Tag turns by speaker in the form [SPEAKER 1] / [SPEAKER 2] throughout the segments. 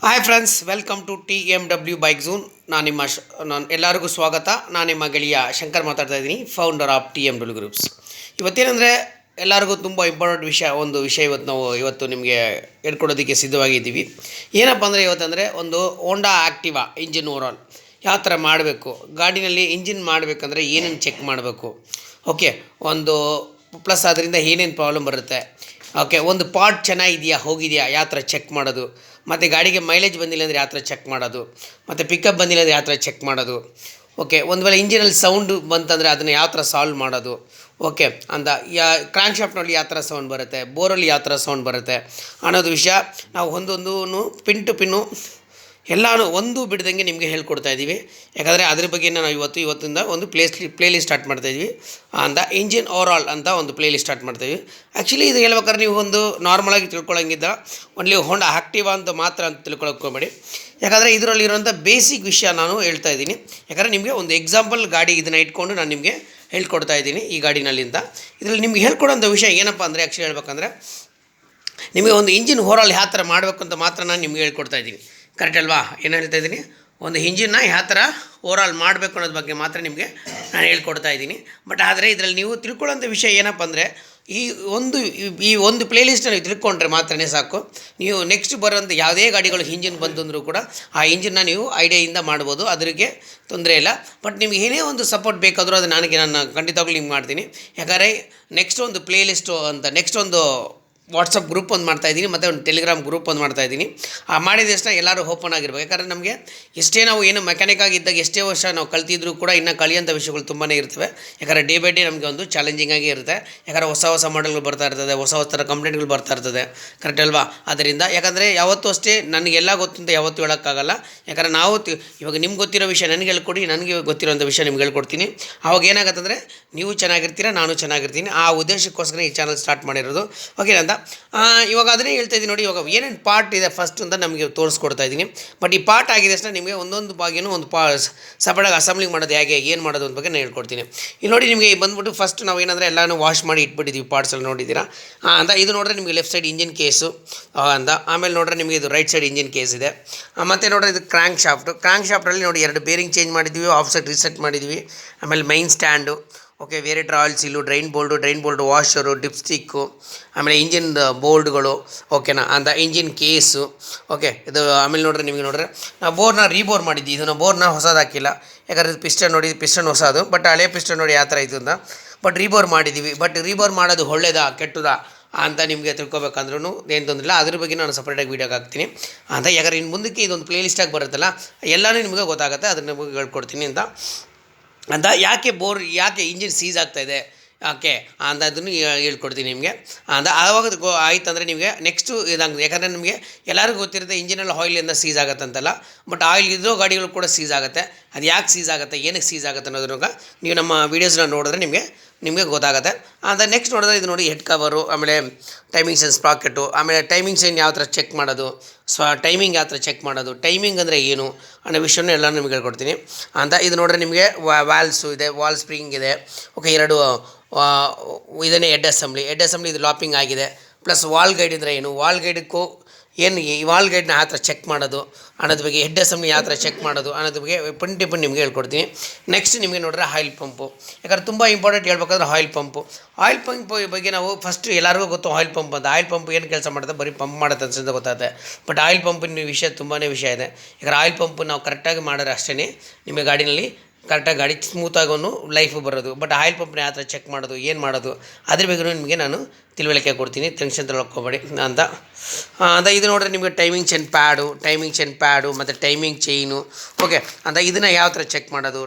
[SPEAKER 1] Hi friends, welcome to TMW bike zone. ನಾನು ಎಲ್ಲರಿಗೂ ಸ್ವಾಗತ. ನಾನು ನಿಮ್ಮ ಗೆಳೆಯ ಶಂಕರ್ ಮಾತಾಡ್ತಾ ಇದ್ದೀನಿ, ಫೌಂಡರ್ ಆಫ್ TMW ಗ್ರೂಪ್ಸ್. ಇವತ್ತೇನೆಂದರೆ ಎಲ್ಲರಿಗೂ ತುಂಬ ಇಂಪಾರ್ಟೆಂಟ್ ವಿಷಯ ಇವತ್ತು ನಿಮಗೆ ಹೇಳ್ಕೊಡೋದಕ್ಕೆ ಸಿದ್ಧವಾಗಿದ್ದೀವಿ. ಏನಪ್ಪ ಅಂದರೆ ಇವತ್ತಂದರೆ ಒಂದು ಹೋಂಡಾ ಆ್ಯಕ್ಟಿವಾ ಇಂಜಿನ್ ಓವರಾಲ್ ಯಾವ ಥರ ಮಾಡಬೇಕು, ಗಾಡಿನಲ್ಲಿ ಇಂಜಿನ್ ಮಾಡಬೇಕಂದ್ರೆ ಏನೇನು ಚೆಕ್ ಮಾಡಬೇಕು, ಓಕೆ, ಒಂದು ಪ್ಲಸ್ ಅದರಿಂದ ಏನೇನು ಪ್ರಾಬ್ಲಮ್ ಬರುತ್ತೆ, ಓಕೆ, ಒಂದು ಪಾರ್ಟ್ ಚೆನ್ನಾಗಿದೆಯಾ ಹೋಗಿದೆಯಾ ಯಾವ ಥರ ಚೆಕ್ ಮಾಡೋದು, ಮತ್ತು ಗಾಡಿಗೆ ಮೈಲೇಜ್ ಬಂದಿಲ್ಲ ಅಂದರೆ ಯಾವ ಥರ ಚೆಕ್ ಮಾಡೋದು, ಮತ್ತು ಪಿಕಪ್ ಬಂದಿಲ್ಲ ಅಂದರೆ ಯಾವ ಥರ ಚೆಕ್ ಮಾಡೋದು, ಓಕೆ, ಒಂದು ವೇಳೆ ಇಂಜಿನಲ್ಲಿ ಸೌಂಡು ಬಂತಂದರೆ ಅದನ್ನು ಯಾವ ಥರ ಸಾಲ್ವ್ ಮಾಡೋದು, ಓಕೆ, ಅಂತ ಕ್ರ್ಯಾಂಕ್ ಶಾಫ್ಟ್ನಲ್ಲಿ ಯಾವ ಥರ ಸೌಂಡ್ ಬರುತ್ತೆ, ಬೋರಲ್ಲಿ ಯಾವ ಥರ ಸೌಂಡ್ ಬರುತ್ತೆ ಅನ್ನೋದು ವಿಷಯ ನಾವು ಒಂದೊಂದು ಪಿನ್ ಟು ಪಿನ್ನು ಎಲ್ಲನೂ ಒಂದು ಬಿಡ್ದಂಗೆ ನಿಮಗೆ ಹೇಳ್ಕೊಡ್ತಾ ಇದ್ದೀವಿ. ಯಾಕಂದರೆ ಅದ್ರ ಬಗ್ಗೆ ನಾವು ಇವತ್ತಿಂದ ಒಂದು ಪ್ಲೇಲಿಸ್ಟ್ ಸ್ಟಾರ್ಟ್ ಮಾಡ್ತಾಯಿದ್ವಿ. ಅಂತ ಇಂಜಿನ್ ಓವರಾಲ್ ಅಂತ ಒಂದು ಪ್ಲೇಲಿಸ್ಟ್ ಸ್ಟಾರ್ಟ್ ಮಾಡ್ತಾಯಿದ್ವಿ. ಆ್ಯಕ್ಚುಲಿ ಇದು ಹೇಳ್ಬೇಕಾದ್ರೆ ನೀವು ಒಂದು ನಾರ್ಮಲಾಗಿ ತಿಳ್ಕೊಳ್ಳೋಂಗಿದ್ದ ಓನ್ಲಿ ಹೋಂಡಾ ಆ್ಯಕ್ಟಿವಾ ಅಂತ ಮಾತ್ರ ಅಂತ ತಿಳ್ಕೊಳ್ಳೋಕೆ ಹೋಗಬೇಡಿ. ಯಾಕಂದರೆ ಇದರಲ್ಲಿರುವಂಥ ಬೇಸಿಕ್ ವಿಷಯ ನಾನು ಹೇಳ್ತಾ ಇದ್ದೀನಿ. ಯಾಕಂದರೆ ನಿಮಗೆ ಒಂದು ಎಕ್ಸಾಂಪಲ್ ಗಾಡಿ ಇದನ್ನು ಇಟ್ಕೊಂಡು ನಾನು ನಿಮಗೆ ಹೇಳ್ಕೊಡ್ತಾ ಇದ್ದೀನಿ ಈ ಗಾಡಿನಲ್ಲಿಂದ. ಇದರಲ್ಲಿ ನಿಮ್ಗೆ ಹೇಳ್ಕೊಡೋಂಥ ವಿಷಯ ಏನಪ್ಪ ಅಂದರೆ ಆ್ಯಕ್ಚುಲಿ ಹೇಳ್ಬೇಕಂದ್ರೆ ನಿಮಗೆ ಒಂದು ಇಂಜಿನ್ ಓವರಾಲ್ ಯಾವ ಥರ ಮಾಡಬೇಕು ಅಂತ ಮಾತ್ರ ನಾನು ನಿಮ್ಗೆ ಹೇಳ್ಕೊಡ್ತಾ ಇದ್ದೀನಿ. ಕರೆಕ್ಟ್ ಅಲ್ವಾ? ಏನು ಹೇಳ್ತಾ ಇದ್ದೀನಿ, ಒಂದು ಇಂಜಿನ್ನ ಯಾವ ಥರ ಓವರಾಲ್ ಮಾಡಬೇಕು ಅನ್ನೋದ್ರ ಬಗ್ಗೆ ಮಾತ್ರ ನಿಮಗೆ ನಾನು ಹೇಳ್ಕೊಡ್ತಾ ಇದ್ದೀನಿ. ಬಟ್ ಆದರೆ ಇದರಲ್ಲಿ ನೀವು ತಿಳ್ಕೊಳ್ಳೋಂಥ ವಿಷಯ ಏನಪ್ಪ ಅಂದರೆ ಈ ಒಂದು ಪ್ಲೇಲಿಸ್ಟನ್ನು ನೀವು ತಿಳ್ಕೊಂಡ್ರೆ ಮಾತ್ರನೇ ಸಾಕು. ನೀವು ನೆಕ್ಸ್ಟ್ ಬರೋಂಥ ಯಾವುದೇ ಗಾಡಿಗಳು ಇಂಜಿನ್ ಬಂತಂದರೂ ಕೂಡ ಆ ಇಂಜಿನ್ನ ನೀವು ಐಡಿಯಾಯಿಂದ ಮಾಡ್ಬೋದು, ಅದರಿಗೆ ತೊಂದರೆ ಇಲ್ಲ. ಬಟ್ ನಿಮ್ಗೆ ಏನೇ ಒಂದು ಸಪೋರ್ಟ್ ಬೇಕಾದರೂ ಅದು ನಾನು ಖಂಡಿತವಾಗ್ಲೂ ನಿಮ್ಗೆ ಮಾಡ್ತೀನಿ. ಯಾಕಂದರೆ ನೆಕ್ಸ್ಟ್ ಒಂದು ಪ್ಲೇಲಿಸ್ಟು ಅಂತ ನೆಕ್ಸ್ಟ್ ಒಂದು ವಾಟ್ಸಪ್ ಗ್ರೂಪ್ ಒಂದು ಮಾಡ್ತಾಯಿದ್ದೀನಿ, ಮತ್ತು ಒಂದು ಟೆಲಿಗ್ರಾಮ್ ಗ್ರೂಪ್ ಒಂದು ಮಾಡ್ತಾಯಿದ್ದೀನಿ. ಆ ಮಾಡಿದ ತಕ್ಷಣ ಎಲ್ಲರೂ ಓಪನ್ ಆಗಿರ್ಬೇಕು. ಯಾಕಂದರೆ ನಮಗೆ ಎಷ್ಟೇ ನಾವು ಏನು ಮೆಕ್ಯಾನಿಕ್ ಆಗಿದ್ದಾಗ ಎಷ್ಟೇ ವರ್ಷ ನಾವು ಕಲ್ತಿದ್ರೂ ಕೂಡ ಇನ್ನೂ ಕಲಿಯೋಂಥ ವಿಷಯಗಳು ತುಂಬಾ ಇರ್ತವೆ. ಯಾಕಂದರೆ ಡೇ ಬೈ ಡೇ ನಮಗೆ ಒಂದು ಚಾಲೆಂಜಿಂಗ್ ಆಗಿ ಇರುತ್ತೆ. ಯಾಕಂದರೆ ಹೊಸ ಮಾಡೆಲ್ಗಳು ಬರ್ತಾ ಇರ್ತದೆ, ಹೊಸ ಥರ ಕಂಪ್ಲೇಂಟ್ಗಳು ಬರ್ತಾ ಇರ್ತದೆ. ಕರೆಕ್ಟ್ ಅಲ್ವಾ? ಅದರಿಂದ ಯಾಕಂದರೆ ಯಾವತ್ತೂ ಅಷ್ಟೇ ನನಗೆಲ್ಲ ಗೊತ್ತು ಅಂತ ಯಾವತ್ತೂ ಹೇಳೋಕ್ಕಾಗಲ್ಲ. ಯಾಕಂದರೆ ಇವಾಗ ನಿಮ್ಗೆ ಗೊತ್ತಿರೋ ವಿಷಯ ನನಗೆ ಹೇಳ್ಕೊಡಿ, ನನಗೆ ಗೊತ್ತಿರೋಂಥ ವಿಷಯ ನಿಮ್ಗೆ ಹೇಳ್ಕೊಡ್ತೀನಿ. ಆವಾಗ ಏನಾಗುತ್ತಂದರೆ ನೀವು ಚೆನ್ನಾಗಿರ್ತೀರ, ನಾನು ಚೆನ್ನಾಗಿರ್ತೀನಿ. ಆ ಉದ್ದೇಶಕ್ಕೋಸ್ಕರ ಈ ಚಾನಲ್ ಸ್ಟಾರ್ಟ್ ಮಾಡಿರೋದು. ಓಕೆ ಅಂತ ಇವಾಗ ಅದನ್ನೇ ಹೇಳ್ತಾ ಇದ್ದೀನಿ ನೋಡಿ. ಇವಾಗ ಏನೇನು ಪಾರ್ಟ್ ಇದೆ ಫಸ್ಟ್ ಅಂತ ನಮಗೆ ತೋರಿಸ್ಕೊಡ್ತಾ ಇದ್ದೀನಿ. ಬಟ್ ಈ ಪಾರ್ಟ್ ಆಗಿದೆ ಅಷ್ಟೇ ನಿಮಗೆ ಒಂದೊಂದು ಭಾಗನೂ ಒಂದು ಸಪರೇಟಾಗಿ ಅಸೆಂಬ್ಲಿಂಗ್ ಮಾಡೋದು ಹೇಗೆ, ಏನು ಮಾಡೋದು ಅಂತ ಬಗ್ಗೆ ನಾನು ಹೇಳ್ಕೊಡ್ತೀನಿ. ಇಲ್ಲಿ ನೋಡಿ, ನಿಮಗೆ ಬಂದುಬಿಟ್ಟು ಫಸ್ಟ್ ನಾವು ಏನಂದರೆ ಎಲ್ಲನೂ ವಾಶ್ ಮಾಡಿ ಇಟ್ಬಿಟ್ಟಿದ್ದೀವಿ, ಪಾರ್ಟ್ಸ್ ಎಲ್ಲ ನೋಡಿದ್ದೀರಾ ಅಂತ. ಇದು ನೋಡಿದ್ರೆ ನಿಮಗೆ ಲೆಫ್ಟ್ ಸೈಡ್ ಇಂಜಿನ್ ಕೇಸು ಅಂತ. ಆಮೇಲೆ ನೋಡಿದ್ರೆ ನಿಮಗೆ ಇದು ರೈಟ್ ಸೈಡ್ ಇಂಜಿನ್ ಕೇಸ್ ಇದೆ. ಮತ್ತು ನೋಡಿದ್ರೆ ಇದು ಕ್ರ್ಯಾಂಕ್ ಶಾಫ್ಟಲ್ಲಿ ನೋಡಿ 2 ಬೇರಿಂಗ್ ಚೇಂಜ್ ಮಾಡಿದ್ವಿ, ಆಫ್ ಸೈಡ್ ರೀಸೆಟ್ ಮಾಡಿದ್ವಿ. ಆಮೇಲೆ main stand, okay, variator oil seal, drain bolt washer, dipstick, ಆಮೇಲೆ ಇಂಜಿನ್ ಬೋಲ್ಡ್ಗಳು, ಓಕೆನಾ ಅಂತ, ಇಂಜಿನ್ ಕೇಸು, ಓಕೆ. ಇದು ಆಮೇಲೆ ನಿಮಗೆ ನೋಡಿದ್ರೆ ನಾವು ಬೋರ್ನ ರೀಬೋರ್ ಮಾಡಿದ್ವಿ. ಇದನ್ನು ಬೋರ್ನ ಹೊಸದು ಹಾಕಿಲ್ಲ, ಯಾಕಂದರೆ ಪಿಸ್ಟನ್ ಹೊಸದು. ಬಟ್ ಹಳೆ ಪಿಸ್ಟನ್ ನೋಡಿ ಯಾವ ಥರ ಇತ್ತು ಅಂತ. ಬಟ್ ರೀಬೋರ್ ಮಾಡಿದ್ದೀವಿ. ಬಟ್ ರೀಬೋರ್ ಮಾಡೋದು ಒಳ್ಳೇದಾ ಕೆಟ್ಟದಾ ಅಂತ ನಿಮಗೆ ತಿಳ್ಕೊಬೇಕಂದ್ರೂ ಏನು ತೊಂದರೆ ಇಲ್ಲ. ಅದ್ರ ಬಗ್ಗೆ ನಾನು ಸಪ್ರೇಟಾಗಿ ವೀಡಿಯೋಗೆ ಹಾಕ್ತೀನಿ ಅಂತ. ಯಾಕಂದರೆ ಇನ್ನು ಮುಂದಕ್ಕೆ ಇದೊಂದು ಪ್ಲೇಲಿಸ್ಟಾಗಿ ಬರುತ್ತಲ್ಲ, ಎಲ್ಲನೂ ನಿಮಗೆ ಗೊತ್ತಾಗುತ್ತೆ, ಅದನ್ನು ನಿಮಗೆ ಹೇಳ್ಕೊಡ್ತೀನಿ ಅಂತ. ಯಾಕೆ ಇಂಜಿನ್ ಸೀಸ್ ಆಗ್ತಾಯಿದೆ ಓಕೆ ಅಂತ ಅದನ್ನು ಹೇಳ್ಕೊಡ್ತೀನಿ ನಿಮಗೆ ಅಂತ. ಆವಾಗ ಆಯ್ತಂದರೆ ನಿಮಗೆ ನೆಕ್ಸ್ಟು ಇದಾಗುತ್ತೆ. ಯಾಕಂದರೆ ನಿಮಗೆ ಎಲ್ಲರಿಗೂ ಗೊತ್ತಿರುತ್ತೆ ಇಂಜಿನಲ್ಲಿ ಆಯಿಲಿಂದ ಸೀಸ್ ಆಗುತ್ತಂತಲ್ಲ. ಬಟ್ ಆಯಿಲ್ ಇದ್ರೂ ಗಾಡಿಗಳು ಕೂಡ ಸೀಸ್ ಆಗುತ್ತೆ. ಅದು ಯಾಕೆ ಸೀಸ್ ಆಗುತ್ತೆ, ಏನಕ್ಕೆ ಸೀಸ್ ಆಗುತ್ತೆ ಅನ್ನೋದ್ರಾಗ ನೀವು ನಮ್ಮ ವೀಡಿಯೋಸ್ನ ನೋಡಿದ್ರೆ ನಿಮಗೆ ಗೊತ್ತಾಗುತ್ತೆ ಅಂತ. ನೆಕ್ಸ್ಟ್ ನೋಡಿದ್ರೆ ಇದು ನೋಡಿ ಹೆಡ್ ಕವರು, ಆಮೇಲೆ ಟೈಮಿಂಗ್ ಸೆನ್ಸ್ ಸ್ಪ್ರಾಕೆಟು, ಆಮೇಲೆ ಟೈಮಿಂಗ್ ಸೈನ್ ಯಾವ ಥರ ಚೆಕ್ ಮಾಡೋದು, ಟೈಮಿಂಗ್ ಯಾವ ಥರ ಚೆಕ್ ಮಾಡೋದು, ಟೈಮಿಂಗ್ ಅಂದರೆ ಏನು ಅನ್ನೋ ವಿಷಯನೂ ಎಲ್ಲ ನಿಮಗೆ ಹೇಳ್ಕೊಡ್ತೀನಿ ಅಂತ. ಇದು ನೋಡಿದ್ರೆ ನಿಮಗೆ ವಾಲ್ಸು ಇದೆ, ವಾಲ್ ಸ್ಪ್ರಿಂಗ್ ಇದೆ, ಓಕೆ, 2 ಇದನ್ನೇ ಹೆಡ್ ಅಸೆಂಬ್ಲಿ ಇದು ಲಾಪಿಂಗ್ ಆಗಿದೆ. ಪ್ಲಸ್ ವಾಲ್ ಗೈಡ್ ಅಂದರೆ ಏನು, ವಾಲ್ ಗೈಡಕ್ಕೂ ಏನು ಈ ವಾಲ್ ಗೈಡ್ನ ಯಾವ ಥರ ಚೆಕ್ ಮಾಡೋದು ಅನ್ನೋದ್ರ ಬಗ್ಗೆ, ಹೆಡ್ ಅಸೆಂಬ್ಲಿ ಯಾವ ಥರ ಚೆಕ್ ಮಾಡೋದು ಅನ್ನೋದ್ರ ಬಗ್ಗೆ ಪಿನ್ ನಿಮಗೆ ಹೇಳ್ಕೊಡ್ತೀನಿ. ನೆಕ್ಸ್ಟ್ ನಿಮಗೆ ನೋಡಿದ್ರೆ ಆಯಿಲ್ ಪಂಪು. ಯಾಕಂದರೆ ತುಂಬ ಇಂಪಾರ್ಟೆಂಟ್ ಹೇಳ್ಬೇಕಾದ್ರೆ ಆಯಿಲ್ ಪಂಪ್ ಬಗ್ಗೆ ನಾವು ಫಸ್ಟ್ ಎಲ್ಲರಿಗೂ ಗೊತ್ತು ಆಯಿಲ್ ಪಂಪ್ ಅಂತ. ಆಯಿಲ್ ಪಂಪ್ ಏನು ಕೆಲಸ ಮಾಡುತ್ತೆ, ಬರೀ ಪಂಪ್ ಮಾಡುತ್ತೆ ಅಂತ ಗೊತ್ತಾಗುತ್ತೆ. ಬಟ್ ಆಯಿಲ್ ಪಂಪಿನ ವಿಷಯ ತುಂಬಾ ವಿಷಯ ಇದೆ. ಯಾಕಂದರೆ ಆಯಿಲ್ ಪಂಪ್ ನಾವು ಕರೆಕ್ಟಾಗಿ ಮಾಡಿದ್ರೆ ಅಷ್ಟೇ ನಿಮಗೆ ಗಾಡಿನಲ್ಲಿ ಕರೆಕ್ಟಾಗಿ ಗಾಡಿ ಸ್ಮೂತಾಗೂ ಲೈಫು ಬರೋದು. ಬಟ್ ಆಯಿಲ್ ಪಂಪ್ನ ಯಾವ ಥರ ಚೆಕ್ ಮಾಡೋದು, ಏನು ಮಾಡೋದು ಅದ್ರ ಬಗ್ಗೆ ನಿಮಗೆ ನಾನು ತಿಳುವಳಿಕೆ ಕೊಡ್ತೀನಿ, ಟೆನ್ಷನ್ ತೊಗೊಳ್ಕೋಬೇಡಿ ಅಂತ. ಇದು ನೋಡಿದ್ರೆ ನಿಮಗೆ ಟೈಮಿಂಗ್ ಚೈನ್ ಪ್ಯಾಡು ಮತ್ತು ಟೈಮಿಂಗ್ ಚೈನು, ಓಕೆ ಅಂತ. ಇದನ್ನು ಯಾವ ಥರ ಚೆಕ್ ಮಾಡೋದು,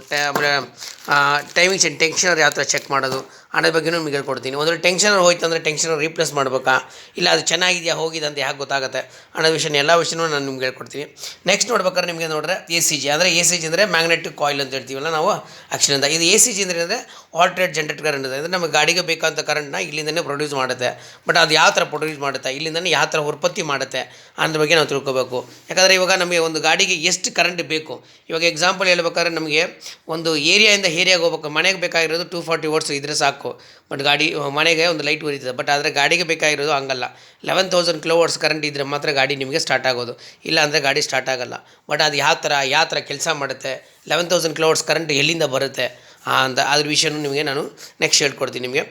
[SPEAKER 1] ಟೈಮಿಂಗ್ ಚೈನ್ ಟೆನ್ಷನರ್ ಯಾವ ಥರ ಚೆಕ್ ಮಾಡೋದು ಅನ್ನೋದ್ರ ಬಗ್ಗೆಯೂ ನಿಮಗೆ ಹೇಳ್ಕೊಡ್ತೀನಿ. ಒಂದು ಟೆನ್ಷನರ್ ಹೋಯ್ತು ಅಂದರೆ ಟೆನ್ಷನರ್ ರೀಪ್ಲೇಸ್ ಮಾಡಬೇಕಾ, ಇಲ್ಲ ಅದು ಚೆನ್ನಾಗಿದೆಯಾ ಹೋಗಿದೆ ಅಂತ ಯಾಕೆ ಗೊತ್ತಾಗುತ್ತೆ ಅನ್ನೋ ಎಲ್ಲ ವಿಷಯನೂ ನಾನು ನಿಮ್ಗೆ ಹೇಳ್ಕೊಡ್ತೀನಿ. ನೆಕ್ಸ್ಟ್ ನೋಡ್ಬೇಕಾದ್ರೆ ನಿಮಗೆ ನೋಡಿದ್ರೆ ಎ ಸಿ ಜಿ ಅಂದರೆ ಮ್ಯಾಗ್ನೆಟಿಕ್ ಕಾಯಿಲ್ ಅಂತ ಹೇಳ್ತೀವಲ್ಲ ನಾವು ಆ್ಯಕ್ಚುಲಿ ಅಂತ. ಇದು ಎ ಸಿ ಜಿ ಅಂದರೆ ಆಲ್ಟರ್ನೇಟ್ ಜನರೇಟ್ ಕರೆಂಟ್ ಇದೆ ಅಂದರೆ ನಮಗೆ ಗಾಡಿಗೆ ಬೇಕಾದಂಥ ಕರೆಂಟ್ನ ಇಲ್ಲಿಂದನೇ ಪ್ರೊಡ್ಯೂಸ್ ಮಾಡುತ್ತೆ. ಬಟ್ ಅದು ಯಾವ ಥರ ಪ್ರೊಡ್ಯೂಸ್ ಮಾಡುತ್ತೆ, ಇಲ್ಲಿಂದನೇ ಯಾವ ಥರ ಉತ್ಪತ್ತಿ ಮಾಡುತ್ತೆ ಅನ್ನೋದ್ರ ಬಗ್ಗೆ ನಾವು ತಿಳ್ಕೊಬೇಕು. ಯಾಕಂದರೆ ಇವಾಗ ನಮಗೆ ಒಂದು ಗಾಡಿಗೆ ಎಷ್ಟು ಕರೆಂಟ್ ಬೇಕು, ಇವಾಗ ಎಕ್ಸಾಂಪಲ್ ಹೇಳ್ಬೇಕಾದ್ರೆ ನಮಗೆ ಒಂದು ಏರಿಯಾಯಿಂದ ಏರಿಯಾಗೆ ಹೋಗ್ಬೇಕು, ಮನೆಗೆ ಬೇಕಾಗಿರೋದು 240 ವಾಟ್ಸ್ ಇದ್ರೆ ಸಾಕು. ಬಟ್ ಮನೆಗೆ ಒಂದು ಲೈಟ್ ಉರಿತದೆ. ಬಟ್ ಆದರೆ ಗಾಡಿಗೆ ಬೇಕಾಗಿರೋದು ಹಂಗಲ್ಲ, 11,000 kW ಕರೆಂಟ್ ಇದ್ದರೆ ಮಾತ್ರ ಗಾಡಿ ನಿಮಗೆ ಸ್ಟಾರ್ಟ್ ಆಗೋದು, ಇಲ್ಲ ಅಂದರೆ ಗಾಡಿ ಸ್ಟಾರ್ಟ್ ಆಗೋಲ್ಲ. ಬಟ್ ಅದು ಯಾವ ಥರ ಕೆಲಸ ಮಾಡುತ್ತೆ, 11,000 kW ಕರೆಂಟ್ ಎಲ್ಲಿಂದ ಬರುತ್ತೆ ಅಂತ ಅದ್ರ ವಿಷಯನೂ ನಿಮಗೆ ನಾನು ನೆಕ್ಸ್ಟ್ ಹೇಳ್ಕೊಡ್ತೀನಿ ನಿಮಗೆ.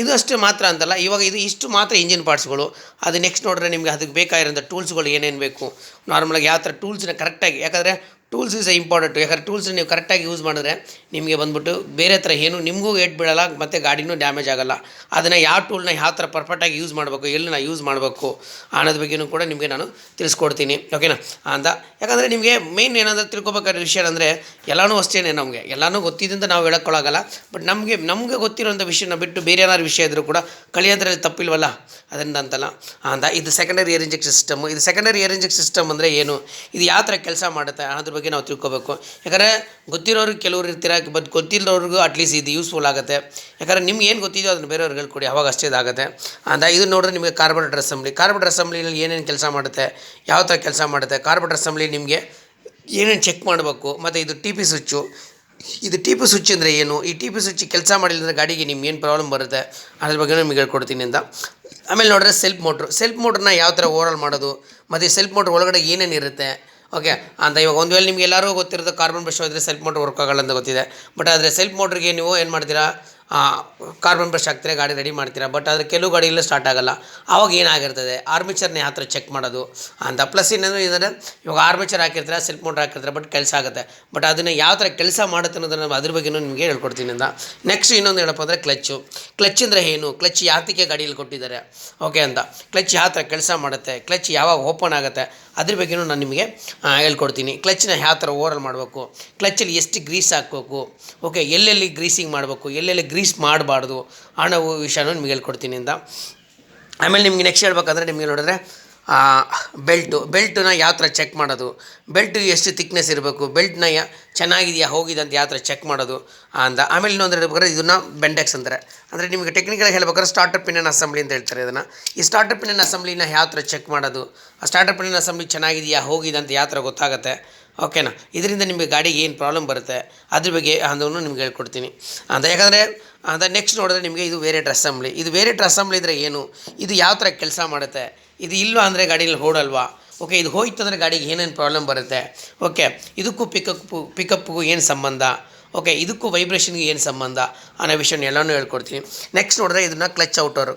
[SPEAKER 1] ಇದು ಅಷ್ಟು ಮಾತ್ರ ಅಂತಲ್ಲ, ಇವಾಗ ಇಷ್ಟು ಮಾತ್ರ ಇಂಜಿನ್ ಪಾರ್ಟ್ಸ್ಗಳು. ಅದು ನೆಕ್ಸ್ಟ್ ನೋಡಿದ್ರೆ ನಿಮಗೆ ಅದಕ್ಕೆ ಬೇಕಾಗಿರೋಂಥ ಟೂಲ್ಸ್ಗಳು ಏನೇನು ಬೇಕು, ನಾರ್ಮಲಾಗಿ ಯಾವ ಥರ ಟೂಲ್ಸ್ನ ಕರೆಕ್ಟಾಗಿ, ಯಾಕಂದರೆ ಟೂಲ್ಸ್ ಇಸ್ ಇಂಪಾರ್ಟೆಂಟು. ಯಾಕಂದರೆ ಟೂಲ್ಸ್ನ ನೀವು ಕರೆಕ್ಟಾಗಿ ಯೂಸ್ ಮಾಡಿದ್ರೆ ನಿಮಗೆ ಬಂದ್ಬಿಟ್ಟು ಬೇರೆ ಥರ ಏನು ನಿಮಗೂ ಏಟ್ ಬೀಳಲ್ಲ, ಮತ್ತು ಗಾಡಿನೂ ಡ್ಯಾಮೇಜ್ ಆಗೋಲ್ಲ. ಅದನ್ನು ಯಾವ ಟೂಲ್ನ ಯಾವ ಥರ ಪರ್ಫೆಕ್ಟಾಗಿ ಯೂಸ್ ಮಾಡಬೇಕು, ಎಲ್ಲಿ ನಾವು ಯೂಸ್ ಮಾಡಬೇಕು ಅನ್ನೋದ್ರ ಬಗ್ಗೆಯೂ ಕೂಡ ನಿಮಗೆ ನಾನು ತಿಳಿಸ್ಕೊಡ್ತೀನಿ, ಓಕೆನಾ ಅಂತ. ಯಾಕಂದರೆ ನಿಮಗೆ ಮೇಯ್ನ್ ಏನಾದರೂ ತಿಳ್ಕೊಬೇಕಾದ ವಿಷಯ ಅಂದರೆ ಎಲ್ಲನೂ ಅಷ್ಟೇ, ನಮಗೆ ಎಲ್ಲನೂ ಗೊತ್ತಿದ್ದಂತ ನಾವು ಹೇಳೋಕ್ಕೊಳಗಲ್ಲ. ಬಟ್ ನಮಗೆ ಗೊತ್ತಿರೋಂಥ ವಿಷಯನ ಬಿಟ್ಟು ಬೇರೆ ಏನಾದ್ರು ವಿಷಯ ಇದ್ದರೂ ಕೂಡ ಕಲಿಯೋದ್ರಲ್ಲಿ ತಪ್ಪಿಲ್ವಲ್ಲ, ಅದರಿಂದ ಅಂತಲ್ಲ ಅಂತ. ಇದು ಸೆಕೆಂಡರಿ ಏರ್ ಇಂಜೆಕ್ಷನ್ ಸಿಸ್ಟಮು. ಇದು ಸೆಕೆಂಡರಿ ಏರ್ ಇಂಜೆಕ್ಷನ್ ಸಿಸ್ಟಮ್ ಅಂದರೆ ಏನು, ಇದು ಯಾವ ಥರ ಕೆಲಸ ಮಾಡುತ್ತೆ ಅನ್ನೋದ್ರ ಬಗ್ಗೆ ನಾವು ತಿಳ್ಕೊಬೇಕು. ಯಾಕಂದರೆ ಗೊತ್ತಿರೋರಿಗೆ ಕೆಲವರು ಇರ್ತೀರ, ಬಟ್ ಗೊತ್ತಿಲ್ಲದವ್ರಿಗೂ ಅಟ್ಲೀಸ್ಟ್ ಇದು ಯೂಸ್ಫುಲ್ ಆಗುತ್ತೆ. ಯಾಕಂದರೆ ನಿಮ್ಗೆ ಏನು ಗೊತ್ತಿದೆಯೋ ಅದನ್ನು ಬೇರೆಯವ್ರಿಗೆ ಹೇಳ್ಕೊಡಿ, ಅವಾಗ ಅಷ್ಟೇ ಇದಾಗುತ್ತೆ ಅಂತ. ಇದು ನೋಡಿದ್ರೆ ನಿಮಗೆ ಕಾರ್ಬೋರೇಟರ್ ಅಸೆಂಬ್ಲಿನಲ್ಲಿ ಏನೇನು ಕೆಲಸ ಮಾಡುತ್ತೆ, ಯಾವ ಥರ ಕೆಲಸ ಮಾಡುತ್ತೆ. ಕಾರ್ಬೋರೇಟರ್ ಅಸೆಂಬ್ಲಿ ನಿಮಗೆ ಏನೇನು ಚೆಕ್ ಮಾಡಬೇಕು. ಮತ್ತು ಇದು ಟಿ ಪಿ ಸ್ವಿಚ್ಚು. ಇದು ಟಿ ಪಿ ಸ್ವಿಚ್ ಅಂದರೆ ಏನು, ಈ ಟಿ ಪಿ ಸ್ವಿಚ್ ಕೆಲಸ ಮಾಡಿಲ್ಲ ಗಾಡಿಗೆ ನಿಮ್ಗೆ ಏನು ಪ್ರಾಬ್ಲಮ್ ಬರುತ್ತೆ ಅದ್ರ ಬಗ್ಗೆ ನಿಮಗೆ ಹೇಳ್ಕೊಡ್ತೀನಿ ಅಂತ. ಆಮೇಲೆ ನೋಡಿದ್ರೆ ಸೆಲ್ಫ್ ಮೋಟ್ರನ್ನ ಯಾವ ಥರ ಓವರಾಲ್ ಮಾಡೋದು, ಮತ್ತು ಸೆಲ್ಫ್ ಮೋಟ್ರ್ ಒಳಗಡೆ ಏನೇನು ಇರುತ್ತೆ, ಓಕೆ ಅಂತ. ಇವಾಗ ಒಂದು ವೇಳೆ ನಿಮ್ಗೆ ಎಲ್ಲರೂ ಗೊತ್ತಿರೋದು ಕಾರ್ಬನ್ ಬ್ರಷ್ ಹೋದರೆ ಸೆಲ್ಫ್ ಮೋಟ್ರ್ ವರ್ಕ್ ಆಗಲ್ಲ ಅಂತ ಗೊತ್ತಿದೆ. ಬಟ್ ಆದರೆ ಸೆಲ್ಫ್ ಮೋಟ್ರಿಗೆ ನೀವು ಏನು ಮಾಡ್ತೀರಾ, ಕಾರ್ಬನ್ ಬ್ರಷ್ ಹಾಕ್ತೀರಾ, ಗಾಡಿ ರೆಡಿ ಮಾಡ್ತೀರಾ. ಬಟ್ ಆದರೆ ಕೆಲವು ಗಾಡಿಯಲ್ಲೂ ಸ್ಟಾರ್ಟ್ ಆಗೋಲ್ಲ. ಆವಾಗ ಏನಾಗಿರ್ತದೆ, ಆರ್ಮೇಚರ್ನ ಯಾವ ಥರ ಚೆಕ್ ಮಾಡೋದು ಅಂತ. ಪ್ಲಸ್ ಏನಂದರೆ ಇದ್ದಾರೆ, ಇವಾಗ ಆರ್ಮೇಚರ್ ಹಾಕಿರ್ತಾರೆ, ಸೆಲ್ಫ್ ಮೋಟ್ರ್ ಹಾಕಿರ್ತಾರೆ, ಬಟ್ ಕೆಲಸ ಆಗುತ್ತೆ. ಬಟ್ ಅದನ್ನು ಯಾವ ಥರ ಕೆಲಸ ಮಾಡುತ್ತೆ ಅನ್ನೋದನ್ನು ಅದ್ರ ಬಗ್ಗೆಯೂ ನಿಮಗೆ ಹೇಳ್ಕೊಡ್ತೀನಿ ಅಂತ. ನೆಕ್ಸ್ಟ್ ಇನ್ನೊಂದು ಹೇಳಪ್ಪ ಅಂದರೆ ಕ್ಲಚ್ ಅಂದರೆ ಏನು, ಕ್ಲಚ್ ಯಾತಕ್ಕೆ ಗಾಡಿಯಲ್ಲಿ ಕೊಟ್ಟಿದ್ದಾರೆ, ಓಕೆ ಅಂತ. ಕ್ಲಚ್ ಯಾವ ಥರ ಕೆಲಸ ಮಾಡುತ್ತೆ, ಕ್ಲಚ್ ಯಾವಾಗ ಓಪನ್ ಆಗುತ್ತೆ ಅದ್ರ ಬಗ್ಗೆಯೂ ನಾನು ನಿಮಗೆ ಹೇಳ್ಕೊಡ್ತೀನಿ. ಕ್ಲಚ್ನ ಯಾವ ಥರ ಓವರಾಲ್ ಮಾಡಬೇಕು, ಕ್ಲಚ್ಚಲ್ಲಿ ಎಷ್ಟು ಗ್ರೀಸ್ ಹಾಕಬೇಕು, ಓಕೆ, ಎಲ್ಲೆಲ್ಲಿ ಗ್ರೀಸಿಂಗ್ ಮಾಡಬೇಕು, ಎಲ್ಲೆಲ್ಲಿ ಗ್ರೀಸ್ ಮಾಡಬಾರ್ದು ಅನ್ನೋ ವಿಷಯನೂ ನಿಮಗೆ ಹೇಳ್ಕೊಡ್ತೀನಿ ಅಂತ. ಆಮೇಲೆ ನಿಮಗೆ ನೆಕ್ಸ್ಟ್ ಹೇಳ್ಬೇಕಂದ್ರೆ ನಿಮಗೆ ನೋಡಿದ್ರೆ ಬೆಲ್ಟನ್ನ ಯಾವ ಥರ ಚೆಕ್ ಮಾಡೋದು, ಬೆಲ್ಟ್ ಎಷ್ಟು ತಿಕ್ನೆಸ್ ಇರಬೇಕು, ಬೆಲ್ಟ್ನ ಚೆನ್ನಾಗಿದೆಯಾ ಹೋಗಿದೆ ಅಂತ ಯಾವ ಥರ ಚೆಕ್ ಮಾಡೋದು ಅಂತ. ಆಮೇಲೆ ಇನ್ನೊಂದು ಹೇಳ್ಬೇಕಾದ್ರೆ ಇದನ್ನು ಬೆಂಡೆಕ್ಸ್ ಅಂತಾರೆ. ಅಂದರೆ ನಿಮಗೆ ಟೆಕ್ನಿಕಲಾಗಿ ಹೇಳ್ಬೇಕಾದ್ರೆ ಸ್ಟಾರ್ಟರ್ ಪಿನ್ ಅಸೆಂಬ್ಲಿ ಅಂತ ಹೇಳ್ತಾರೆ ಇದನ್ನು. ಈ ಸ್ಟಾರ್ಟರ್ ಪಿನ್ ಅಸೆಂಬ್ಲಿನ ಯಾವ ಥರ ಚೆಕ್ ಮಾಡೋದು, ಆ ಸ್ಟಾರ್ಟರ್ ಪಿನ್ ಅಸೆಂಬ್ಲಿ ಚೆನ್ನಾಗಿದೆಯಾ ಹೋಗಿದೆ ಅಂತ ಯಾವ ಥರ ಗೊತ್ತಾಗುತ್ತೆ, ಓಕೆನಾ. ಇದರಿಂದ ನಿಮಗೆ ಗಾಡಿಗೆ ಏನು ಪ್ರಾಬ್ಲಮ್ ಬರುತ್ತೆ ಅದ್ರ ಬಗ್ಗೆ ಅದನ್ನು ನಿಮ್ಗೆ ಹೇಳ್ಕೊಡ್ತೀನಿ ಅಂತ. ಯಾಕಂದರೆ ನೆಕ್ಸ್ಟ್ ನೋಡಿದ್ರೆ ನಿಮಗೆ ಇದು ವೇರಿಯೇಟರ್ ಅಸೆಂಬ್ಲಿ ಇದ್ದರೆ ಏನು, ಇದು ಯಾವ ಥರ ಕೆಲಸ ಮಾಡುತ್ತೆ, ಇದು ಇಲ್ವಾ ಅಂದರೆ ಗಾಡಿಯಲ್ಲಿ ಓಡಲ್ವಾ, ಓಕೆ, ಇದು ಹೋಯ್ತು ಅಂದರೆ ಗಾಡಿಗೆ ಏನೇನು ಪ್ರಾಬ್ಲಮ್ ಬರುತ್ತೆ, ಓಕೆ, ಇದಕ್ಕೂ ಪಿಕಪ್ಗೂ ಏನು ಸಂಬಂಧ, ಓಕೆ, ಇದಕ್ಕೂ ವೈಬ್ರೇಷನ್ಗೆ ಏನು ಸಂಬಂಧ ಅನ್ನೋ ವಿಷಯನ ಎಲ್ಲನೂ ಹೇಳ್ಕೊಡ್ತೀನಿ. ನೆಕ್ಸ್ಟ್ ನೋಡಿದ್ರೆ ಇದನ್ನು ಕ್ಲಚ್ ಔಟರು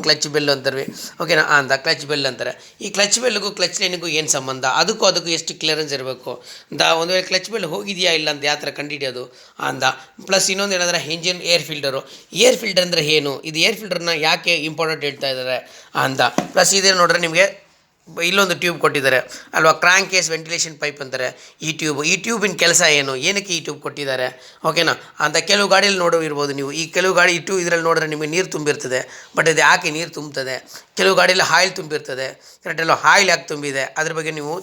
[SPEAKER 1] ಕ್ಲಚ್ ಬೆಲ್ ಅಂತಾರೆ, ಓಕೆನಾ ಅಂತ. ಕ್ಲಚ್ ಬೆಲ್ ಅಂತಾರೆ. ಈ ಕ್ಲಚ್ ಬೆಲ್ಗೂ ಕ್ಲಚ್ ಲೈನಿಗೂ ಏನು ಸಂಬಂಧ, ಅದಕ್ಕೂ ಎಷ್ಟು ಕ್ಲಿಯರೆನ್ಸ್ ಇರಬೇಕು ಅಂತ. ಒಂದು ವೇಳೆ ಕ್ಲಚ್ ಬೆಲ್ ಹೋಗಿದೆಯಾ ಇಲ್ಲ ಅಂತ ಯಾವ ಥರ ಕಂಡುಹಿಡಿಯೋದು ಅಂತ. ಪ್ಲಸ್ ಇನ್ನೊಂದು ಏನಂದರೆ ಇಂಜಿನ್ ಏರ್ ಫಿಲ್ಟರ್ ಅಂದರೆ ಏನು, ಇದು ಏರ್ ಫಿಲ್ಟರ್ನ ಯಾಕೆ ಇಂಪಾರ್ಟೆಂಟ್ ಹೇಳ್ತಾ ಇದ್ದಾರೆ ಅಂತ. ಪ್ಲಸ್ ಇದೇ ನೋಡಿದ್ರೆ ನಿಮಗೆ ಇಲ್ಲೊಂದು ಟ್ಯೂಬ್ ಕೊಟ್ಟಿದ್ದಾರೆ ಅಲ್ವಾ, ಕ್ರ್ಯಾಂಕ್ ಕೇಸ್ ವೆಂಟಿಲೇಷನ್ ಪೈಪ್ ಅಂತಾರೆ. ಈ ಟ್ಯೂಬಿನ ಕೆಲಸ ಏನು, ಏನಕ್ಕೆ ಈ ಟ್ಯೂಬ್ ಕೊಟ್ಟಿದ್ದಾರೆ, ಓಕೆನಾ ಅಂತ. ಕೆಲವು ಗಾಡಿಯಲ್ಲಿ ಇರ್ಬೋದು ನೀವು, ಈ ಕೆಲವು ಗಾಡಿ ಇದರಲ್ಲಿ ನೋಡಿದ್ರೆ ನಿಮಗೆ ನೀರು ತುಂಬಿರ್ತದೆ. ಬಟ್ ಇದು ಯಾಕೆ ನೀರು ತುಂಬುತ್ತದೆ, ಕೆಲವು ಗಾಡಿಯಲ್ಲಿ ಆಯಿಲ್ ತುಂಬಿರ್ತದೆ, ಕರೆಕ್ಟಲ್ಲ, ಆಯಿಲ್ ಯಾಕೆ ತುಂಬಿದೆ ಅದ್ರ ಬಗ್ಗೆ ನೀವು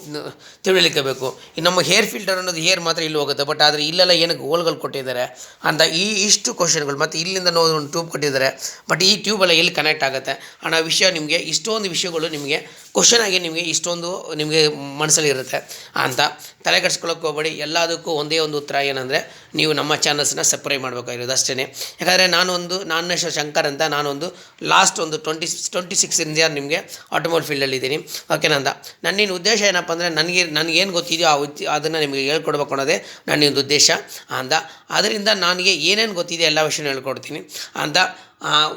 [SPEAKER 1] ತಿಳಿಲಿಕ್ಕಬೇಕು. ನಮ್ಮ ಹೇರ್ ಫಿಲ್ಟರ್ ಅನ್ನೋದು ಹೇರ್ ಮಾತ್ರ ಇಲ್ಲಿ ಹೋಗುತ್ತೆ, ಬಟ್ ಆದರೆ ಇಲ್ಲೆಲ್ಲ ಏನಕ್ಕೆ ಹೋಲ್ಗಳು ಕೊಟ್ಟಿದ್ದಾರೆ ಅಂತ. ಇಷ್ಟು ಕ್ವಶನ್ಗಳು. ಮತ್ತು ಇಲ್ಲಿಂದ ಒಂದು ಟ್ಯೂಬ್ ಕೊಟ್ಟಿದ್ದಾರೆ, ಬಟ್ ಈ ಟ್ಯೂಬೆಲ್ಲ ಎಲ್ಲಿ ಕನೆಕ್ಟ್ ಆಗುತ್ತೆ ಅನ್ನೋ ವಿಷಯ ನಿಮಗೆ, ಇಷ್ಟೊಂದು ವಿಷಯಗಳು ನಿಮಗೆ ಕ್ವಶನ್ ಆಗಿ ನಿಮಗೆ ಇಷ್ಟೊಂದು ನಿಮಗೆ ಮನಸ್ಸಲ್ಲಿ ಇರುತ್ತೆ ಅಂತ. ತಲೆ ಕೆಡಿಸ್ಕೊಳ್ಳೋಕೆ ಹೋಗಬೇಡಿ. ಎಲ್ಲದಕ್ಕೂ ಒಂದೇ ಒಂದು ಉತ್ತರ ಏನಂದರೆ ನೀವು ನಮ್ಮ ಚಾನಲ್ಸ್ನ ಸಬ್ಸ್ಕ್ರೈಬ್ ಮಾಡಬೇಕಾಗಿರೋದು ಅಷ್ಟೇ. ಯಾಕಂದರೆ ನಾನು ಹೆಸರು ಶಂಕರ್ ಅಂತ, ನಾನೊಂದು ಲಾಸ್ಟ್ ಒಂದು 26 ಇಂದ ನಿಮಗೆ ಆಟೋಮೊಬೈಲ್ ಫೀಲ್ಡಲ್ಲಿ ಇದ್ದೀನಿ, ಓಕೆನಾ ಅಂತ. ನನ್ನೇನು ಉದ್ದೇಶ ಏನಪ್ಪ ಅಂದರೆ ನನಗೇನು ಗೊತ್ತಿದೆಯೋ ಅದನ್ನು ನಿಮಗೆ ಹೇಳ್ಕೊಡ್ಬೇಕು ಅನ್ನೋದೇ ನನ್ನೊಂದು ಉದ್ದೇಶ ಅಂತ. ಅದರಿಂದ ನನಗೆ ಏನೇನು ಗೊತ್ತಿದೆ ಎಲ್ಲ ವಿಷಯನೂ ಹೇಳ್ಕೊಡ್ತೀನಿ ಅಂತ.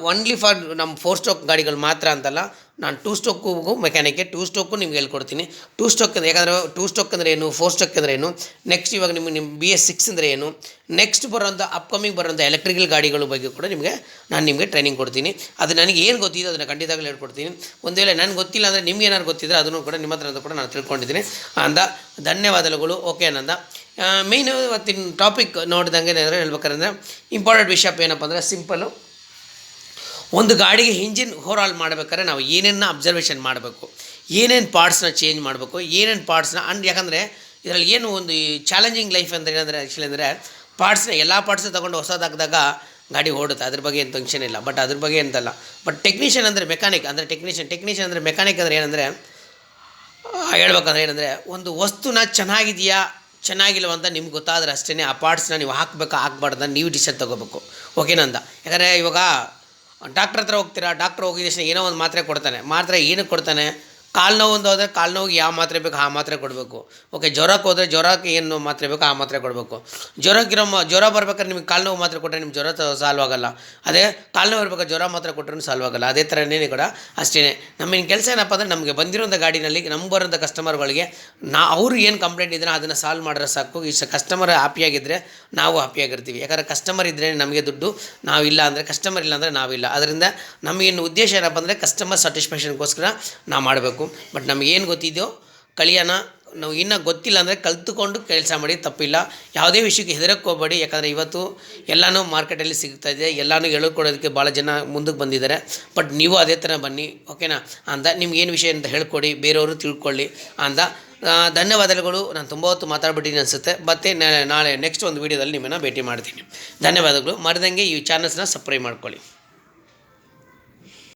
[SPEAKER 1] ಒನ್ಲಿ ಫಾರ್ ನಮ್ಮ 4 ಸ್ಟ್ರೋಕ್ ಗಾಡಿಗಳು ಮಾತ್ರ ಅಂತಲ್ಲ, ನಾನು 2 ಸ್ಟ್ರೋಕ್ಗೂ ಮೆಕ್ಯಾನಿಕ್ಕೆ 2 ಸ್ಟ್ರೋಕ್ಕು ನಿಮ್ಗೆ ಹೇಳ್ಕೊಡ್ತೀನಿ. 2 ಸ್ಟ್ರೋಕ್ ಅಂದರೆ, ಯಾಕಂದರೆ 2 ಸ್ಟ್ರೋಕ್ ಅಂದರೆ ಏನು, 4 ಸ್ಟ್ರೋಕ್ ಅಂದರೆ ಏನು, ನೆಕ್ಸ್ಟ್ ಇವಾಗ ನಿಮ್ಮ BS6 ಅಂದರೆ ಏನು, ನೆಕ್ಸ್ಟ್ ಅಪ್ಕಮಿಂಗ್ ಬರೋಂಥ ಎಲೆಕ್ಟ್ರಿಕಲ್ ಗಾಡಿಗಳ ಬಗ್ಗೆ ಕೂಡ ನಾನು ನಿಮಗೆ ಟ್ರೈನಿಂಗ್ ಕೊಡ್ತೀನಿ. ಅದು ನನಗೆ ಏನು ಗೊತ್ತಿದೆ ಅದನ್ನು ಖಂಡಿತವಾಗ್ಲೂ ಹೇಳ್ಕೊಡ್ತೀನಿ. ಒಂದು ವೇಳೆ ನನಗೆ ಗೊತ್ತಿಲ್ಲ ಅಂದರೆ ನಿಮ್ಗೆ ಏನಾದ್ರು ಗೊತ್ತಿದ್ರೆ ಅದನ್ನು ಕೂಡ ನಿಮ್ಮ ಹತ್ರ ಕೂಡ ನಾನು ತಿಳ್ಕೊಂಡಿದ್ದೀನಿ ಅಂದ. ಧನ್ಯವಾದಗಳು, ಓಕೆ ಅನ್ನಂದ. ಮೇಯ್ನ್ ಇವತ್ತಿನ ಟಾಪಿಕ್ ನೋಡಿದಂಗೆ ಹೇಳ್ಬೇಕಾದ್ರೆ ಇಂಪಾರ್ಟೆಂಟ್ ವಿಷಯ ಏನಪ್ಪ ಅಂದರೆ ಸಿಂಪಲ್ಲು, ಒಂದು ಗಾಡಿಗೆ ಇಂಜಿನ್ ಓವರಾಲ್ ಮಾಡಬೇಕಾದ್ರೆ ನಾವು ಏನೇನು ಅಬ್ಸರ್ವೇಷನ್ ಮಾಡಬೇಕು, ಏನೇನು ಪಾರ್ಟ್ಸ್ನ ಚೇಂಜ್ ಮಾಡಬೇಕು, ಏನೇನು ಪಾರ್ಟ್ಸ್ನ ಯಾಕಂದರೆ ಇದರಲ್ಲಿ ಏನು ಒಂದು ಚಾಲೆಂಜಿಂಗ್ ಲೈಫ್ ಅಂದರೆ ಏನಂದರೆ ಆ್ಯಕ್ಚುಲಿ ಅಂದರೆ ಪಾರ್ಟ್ಸ್ನ ಎಲ್ಲ ಪಾರ್ಟ್ಸ್ನ ತೊಗೊಂಡು ಹೊಸದು ಹಾಕಿದಾಗ ಗಾಡಿ ಓಡುತ್ತೆ, ಅದ್ರ ಬಗ್ಗೆ ಏನು ಟೆನ್ಷನ್ ಇಲ್ಲ. ಬಟ್ ಅದ್ರ ಬಗ್ಗೆ ಅಂತಲ್ಲ. ಬಟ್ ಟೆಕ್ನಿಷಿಯನ್ ಅಂದರೆ ಮೆಕ್ಯಾನಿಕ್ ಅಂದರೆ ಟೆಕ್ನಿಷಿಯನ್ ಅಂದರೆ ಮೆಕ್ಯಾನಿಕ್ ಅಂದರೆ ಏನಂದರೆ ಹೇಳ್ಬೇಕಂದ್ರೆ ಏನಂದರೆ ಒಂದು ವಸ್ತುನ ಚೆನ್ನಾಗಿಲ್ವ ಅಂತ ನಿಮ್ಗೆ ಗೊತ್ತಾದ್ರೆ ಅಷ್ಟೇ ಆ ಪಾರ್ಟ್ಸ್ನ ನೀವು ಹಾಕ್ಬಾರ್ದು ನೀವು ಡಿಸಿಷನ್ ತೊಗೋಬೇಕು. ಓಕೆನಂದ. ಯಾಕಂದರೆ ಇವಾಗ ಡಾಕ್ಟ್ರ್ ಹತ್ರ ಹೋಗ್ತೀರಾ, ಡಾಕ್ಟ್ರ್ ಹೋಗಿದ ತಕ್ಷಣ ಏನೋ ಒಂದು ಮಾತ್ರೆ ಕೊಡ್ತಾನೆ. ಮಾತ್ರೆ ಏನಕ್ಕೆ ಕೊಡ್ತಾನೆ? ಕಾಲು ನೋವು ಒಂದು ಹೋದರೆ ಕಾಲು ನೋವಿಗೆ ಯಾವ ಮಾತ್ರೆ ಬೇಕು ಆ ಮಾತ್ರೆ ಕೊಡಬೇಕು. ಓಕೆ, ಜ್ವರಕ್ಕೆ ಹೋದರೆ ಜ್ವರಕ್ಕೆ ಏನು ಮಾತ್ರೆ ಬೇಕು ಆ ಮಾತ್ರೆ ಕೊಡಬೇಕು. ಜ್ವರ ಬರ್ಬೇಕಾದ್ರೆ ನಿಮಗೆ ಕಾಲು ನೋವು ಮಾತ್ರೆ ಕೊಟ್ಟರೆ ನಿಮ್ಮ ಜ್ವರ ಸಾಲ್ವ್ ಆಗೋಲ್ಲ. ಅದೇ ಕಾಲು ನೋವು ಇರ್ಬೇಕಾದ್ರೆ ಜ್ವರ ಮಾತ್ರೆ ಕೊಟ್ಟರೂ ಸಾಲ್ವ್ ಆಗೋಲ್ಲ. ಅದೇ ಥರನೇ ಕೂಡ ಅಷ್ಟೇ. ನಮ್ಮಿನ ಕೆಲಸ ಏನಪ್ಪ ಅಂದರೆ ನಮಗೆ ಬಂದಿರೋಂಥ ಗಾಡಿನಲ್ಲಿ ನಮ್ಗೆ ಬರೋಂಥ ಕಸ್ಟಮರ್ಗಳಿಗೆ ಅವರು ಏನು ಕಂಪ್ಲೇಂಟ್ ಇದ್ದರೆ ಅದನ್ನು ಸಾಲ್ವ್ ಮಾಡಿದ್ರೆ ಸಾಕು. ಈ ಕಸ್ಟಮರ್ ಹ್ಯಾಪಿಯಾಗಿದ್ದರೆ ನಾವು ಹ್ಯಾಪಿಯಾಗಿರ್ತೀವಿ. ಯಾಕಂದರೆ ಕಸ್ಟಮರ್ ಇದ್ದರೆ ನಮಗೆ ದುಡ್ಡು, ನಾವಿಲ್ಲ ಅಂದರೆ ಕಸ್ಟಮರ್ ಇಲ್ಲ ಅಂದರೆ ನಾವಿಲ್ಲ. ಅದರಿಂದ ನಮಗೇನು ಉದ್ದೇಶ ಏನಪ್ಪ ಅಂದರೆ ಕಸ್ಟಮರ್ ಸ್ಯಾಟಿಸ್ಫ್ಯಾಕ್ಷನ್ಗೋಸ್ಕರ ನಾವು ಮಾಡಬೇಕು. ಬಟ್ ನಮಗೇನು ಗೊತ್ತಿದೆಯೋ ಕಲಿಯೋಣ. ನಾವು ಇನ್ನೂ ಗೊತ್ತಿಲ್ಲ ಅಂದರೆ ಕಲಿತುಕೊಂಡು ಕೆಲಸ ಮಾಡಿ, ತಪ್ಪಿಲ್ಲ. ಯಾವುದೇ ವಿಷಯಕ್ಕೆ ಹೆದರಕ್ಕೆ ಹೋಗಬೇಡಿ. ಯಾಕಂದರೆ ಇವತ್ತು ಎಲ್ಲನೂ ಮಾರ್ಕೆಟಲ್ಲಿ ಸಿಗ್ತಾಯಿದೆ, ಎಲ್ಲನೂ ಹೇಳ್ಕೊಡೋದಕ್ಕೆ ಭಾಳ ಜನ ಮುಂದಕ್ಕೆ ಬಂದಿದ್ದಾರೆ. ಬಟ್ ನೀವು ಅದೇ ಥರ ಬನ್ನಿ, ಓಕೆನಾ ಅಂದ. ನಿಮ್ಗೇನು ವಿಷಯ ಅಂತ ಹೇಳ್ಕೊಡಿ, ಬೇರೆಯವರು ತಿಳ್ಕೊಳ್ಳಿ ಅಂದ. ಧನ್ಯವಾದಗಳು. ನಾನು ತುಂಬ ಹೊತ್ತು ಮಾತಾಡ್ಬಿಟ್ಟಿದ್ದೀನಿ ಅನಿಸುತ್ತೆ. ಮತ್ತೆ ನಾಳೆ ನೆಕ್ಸ್ಟ್ ಒಂದು ವೀಡಿಯೋದಲ್ಲಿ ನಿಮ್ಮನ್ನು ಭೇಟಿ ಮಾಡ್ತೀನಿ. ಧನ್ಯವಾದಗಳು. ಮರೆದಂಗೆ ಈ ಚಾನಲ್ಸ್ನ ಸಬ್ಸ್ಕ್ರೈಬ್ ಮಾಡ್ಕೊಳ್ಳಿ.